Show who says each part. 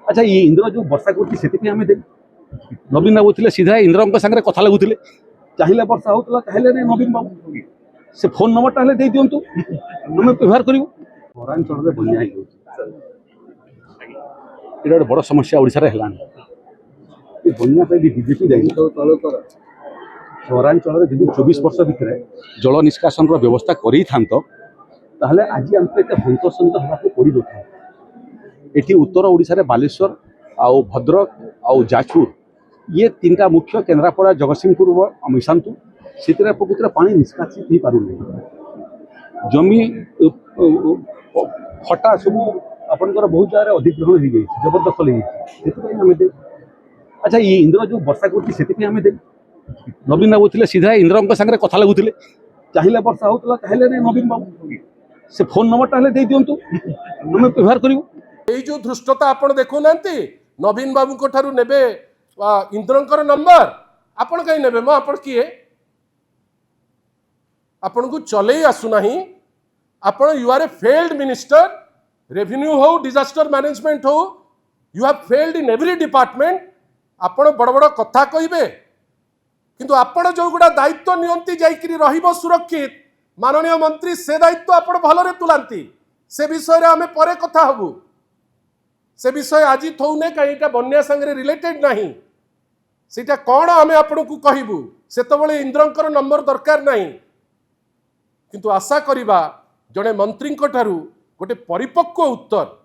Speaker 1: अच्छा ये इंद्र जो वर्षा करती आम दे नवीन बाबू थे सीधा इंद्र सागर कथा लगुले चाहिए वर्षा होता चाहिए नहीं नवीन बाबू से फोन नंबर टा दे दिंतु आम व्यवहार करूँ सहरांचल में बन्या गोटे बड़ समस्या ओडिशा है बन्या बीजेपी जाए सहरांचल में जब 24 वर्ष भितर जल निष्कासन व्यवस्था कर आज आमको एत हंतसंत हाँ पड़ था ये उत्तर ओडिशा बालेश्वर आउ भद्रक आउ जाजपुर ये तीनटा मुख्य केन्द्रापड़ा जगतसिंहपुर मिशांतु से प्रकृति पानी निष्कासित हो पार जमी फटा सब आपंकर बहुत जगह अधिग्रहण हो गई जबरदखल हो अच्छा ये इंद्र जो वर्षा करती आम दे नवीन बाबू थे सीधा इंद्र सागर कथा लगुले चाहिए वर्षा होता चाहिए नहीं नवीन बाबू से फोन नंबर टा दे दिंतु आम व्यवहार करूँ
Speaker 2: ये जो धृष्टता आपण देखु नांती नवीन बाबू को ठारू नेबे इंद्रंकर नंबर आपण कहीं नेबे म आपण किए आपण को चले आसुना आपण you are a failed minister revenue हो डिजास्टर मैनेजमेंट हो you have failed in every department आपण बड़ बड़ कथा कहिबे किंतु आपण जो गुडा दायित्व नियंती जाइकरी रहिबो सुरक्षित माननीय मंत्री से दायित्व आपण भलरे तुलांती से विषय रे हमें परे कथा हबु से विषय आज थौने कहीं बन्या संगे रिलेटेड नहीं सीटा कौन आम आपण को कहबू से इंद्रंकर नंबर दरकार नहीं किंतु आशा करिबा जड़े मंत्री ठारू गोटे परिपक्व उत्तर